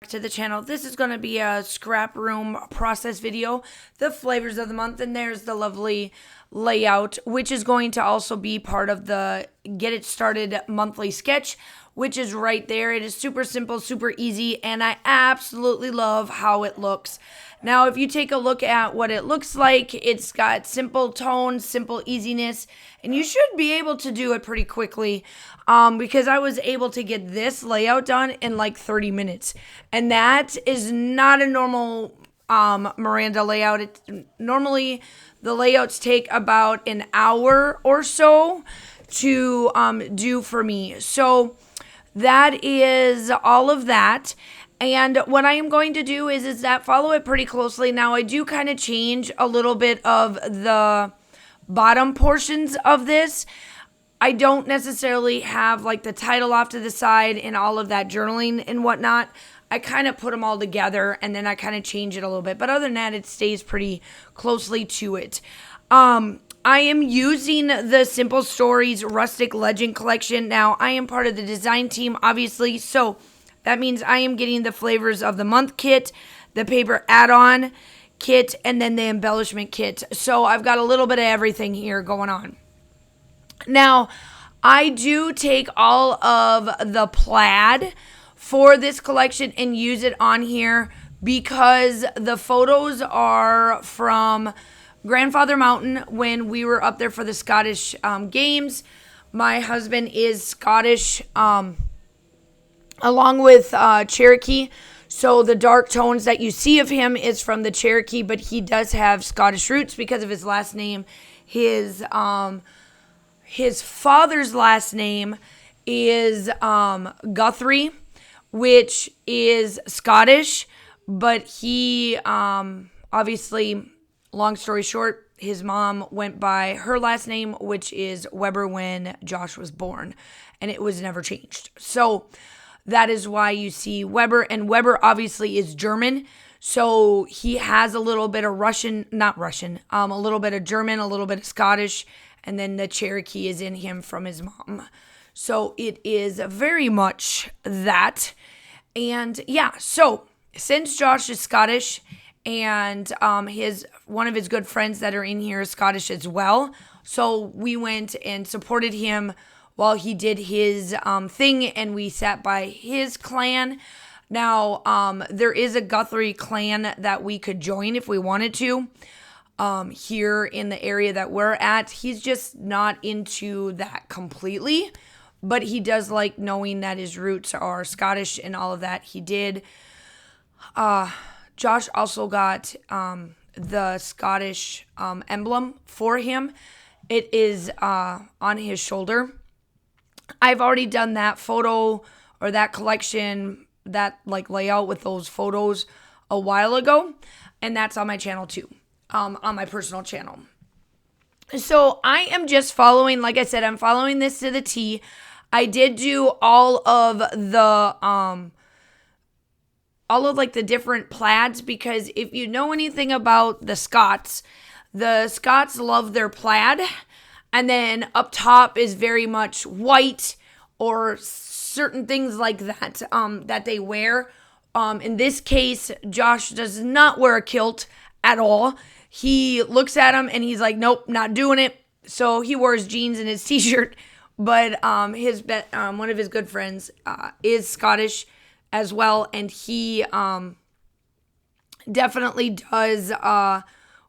To the channel. This is going to be a scrap room process video, the flavors of the month, and there's the lovely layout, which is going to also be part of the Get It Started monthly sketch, which is right there. It is super simple, super easy, and I absolutely love how it looks. Now, if you take a look at what it looks like, it's got simple tones, simple easiness, and you should be able to do it pretty quickly because I was able to get this layout done in like 30 minutes. And that is not a normal Miranda layout. Normally, the layouts take about an hour or so to do for me. So that is all of that. And what I am going to do is that follow it pretty closely. Now, I do kind of change a little bit of the bottom portions of this. I don't necessarily have like the title off to the side and all of that journaling and whatnot. I kind of put them all together and then I kind of change it a little bit. But other than that, it stays pretty closely to it. I am using the Simple Stories Rustic Legend Collection. Now, I am part of the design team, obviously, so that means I am getting the flavors of the month kit, the paper add-on kit, and then the embellishment kit. So I've got a little bit of everything here going on. Now, I do take all of the plaid for this collection and use it on here because the photos are from Grandfather Mountain when we were up there for the Scottish games. My husband is Scottish, along with Cherokee. So the dark tones that you see of him is from the Cherokee, but he does have Scottish roots because of his last name. His father's last name is Guthrie, which is Scottish, but he obviously, long story short, his mom went by her last name, which is Weber when Josh was born, and it was never changed. So that is why you see Weber, and Weber obviously is German, so he has a little bit of a little bit of German, a little bit of Scottish, and then the Cherokee is in him from his mom. So it is very much that. And yeah, so since Josh is Scottish and one of his good friends that are in here is Scottish as well, so we went and supported him while he did his thing, and we sat by his clan. Now, there is a Guthrie clan that we could join if we wanted to here in the area that we're at. He's just not into that completely, but he does like knowing that his roots are Scottish and all of that. He did. Josh also got the Scottish emblem for him. It is on his shoulder. I've already done that photo or that collection, that like layout with those photos a while ago, and that's on my channel too, on my personal channel. So I am just following, like I said, I'm following this to the T. I did do all of like the different plaids because if you know anything about the Scots love their plaid. And then up top is very much white or certain things like that that they wear. In this case, Josh does not wear a kilt at all. He looks at him and he's like, nope, not doing it. So he wears jeans and his t-shirt. But one of his good friends is Scottish as well. And he definitely does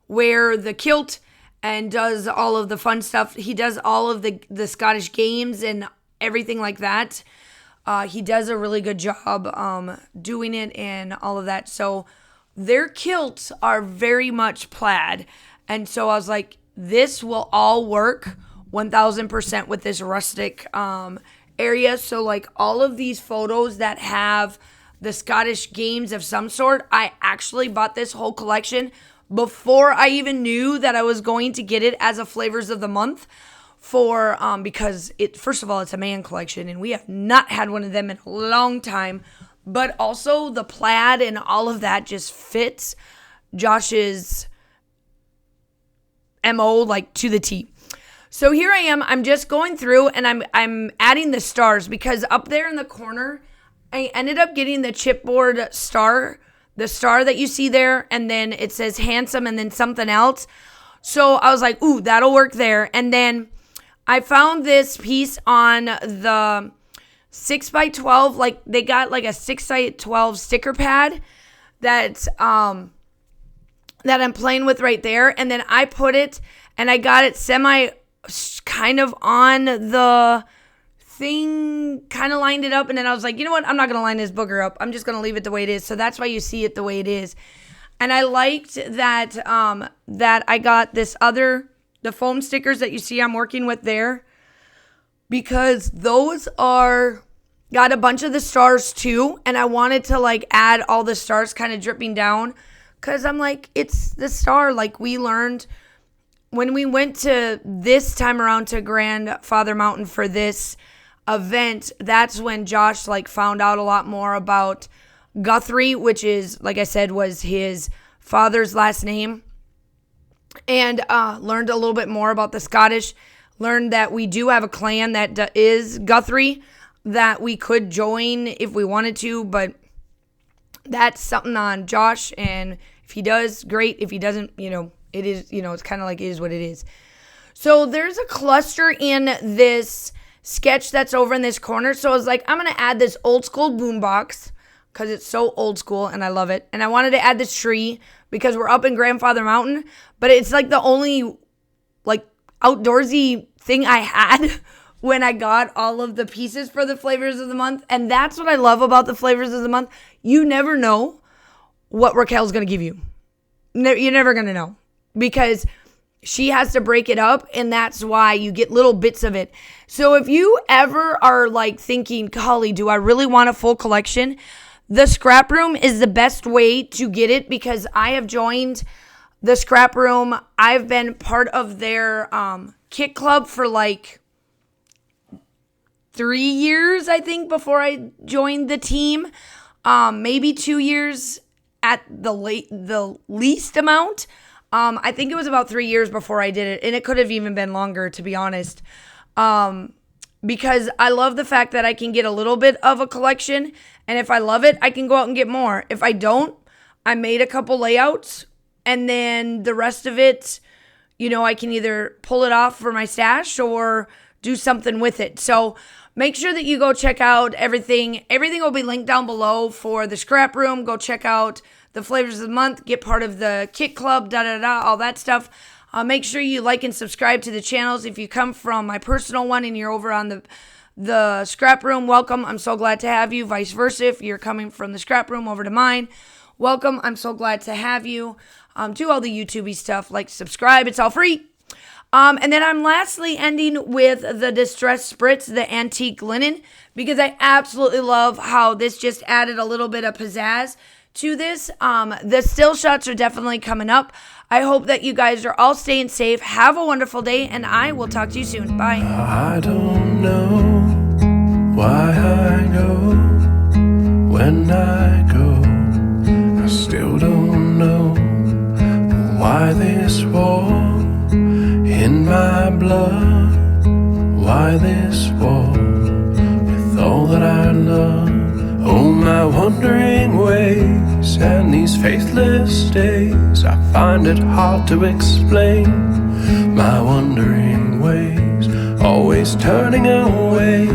wear the kilt and does all of the fun stuff. He does all of the Scottish games and everything like that. He does a really good job doing it and all of that. So their kilts are very much plaid. And so I was like, this will all work 1000% with this rustic area. So like all of these photos that have the Scottish games of some sort, I actually bought this whole collection before I even knew that I was going to get it as a flavors of the month for because first of all, it's a man collection and we have not had one of them in a long time, but also the plaid and all of that just fits Josh's MO like to the T. So here I am, I'm just going through and I'm adding the stars because up there in the corner I ended up getting the chipboard star, the star that you see there, and then it says handsome and then something else. So I was like, ooh, that'll work there. And then I found this piece on the 6x12, like they got like a 6x12 sticker pad that I'm playing with right there. And then I put it and I got it semi kind of on the thing, kind of lined it up, and then I was like, you know what, I'm not going to line this booger up. I'm just going to leave it the way it is. So that's why you see it the way it is. And I liked that that I got the foam stickers that you see I'm working with there, because those got a bunch of the stars too, and I wanted to like add all the stars kind of dripping down, because I'm like, it's the star. Like we learned when we went to this time around to Grandfather Mountain for this event, that's when Josh like found out a lot more about Guthrie, which is, like I said, was his father's last name, and learned a little bit more about the Scottish, learned that we do have a clan that is Guthrie that we could join if we wanted to, but that's something on Josh, and if he does, great. If he doesn't, it is, it's kind of like it is what it is. So there's a cluster in this sketch that's over in this corner. So I was like, I'm going to add this old school boombox because it's so old school and I love it. And I wanted to add this tree because we're up in Grandfather Mountain, but it's like the only like outdoorsy thing I had when I got all of the pieces for the flavors of the month. And that's what I love about the flavors of the month. You never know what Raquel's going to give you. You're never going to know, because she has to break it up, and that's why you get little bits of it. So if you ever are like thinking, golly, do I really want a full collection? The Scrap Room is the best way to get it, because I have joined the Scrap Room. I've been part of their kit club for like 3 years, I think, before I joined the team. Maybe 2 years at the least amount. I think it was about 3 years before I did it, and it could have even been longer, to be honest, because I love the fact that I can get a little bit of a collection, and if I love it, I can go out and get more. If I don't, I made a couple layouts, and then the rest of it, I can either pull it off for my stash or do something with it. So make sure that you go check out everything. Everything will be linked down below for the Scrap Room. Go check out the flavors of the month, get part of the kit club, all that stuff. Make sure you like and subscribe to the channels. If you come from my personal one and you're over on the Scrap Room, welcome. I'm so glad to have you. Vice versa, if you're coming from the Scrap Room over to mine, welcome. I'm so glad to have you. Do all the YouTubey stuff, like, subscribe. It's all free. And then I'm lastly ending with the Distress Spritz, the antique linen, because I absolutely love how this just added a little bit of pizzazz to this. The still shots are definitely coming up. I hope that you guys are all staying safe. Have a wonderful day, and I will talk to you soon. Bye. I don't know why I go when I go. I still don't know why this war in my blood, why this war with all that I love. Oh, my wandering ways and these faithless days, I find it hard to explain. My wandering ways, always turning away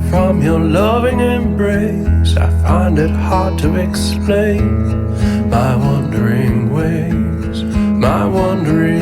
from your loving embrace, I find it hard to explain. My wandering ways, my wandering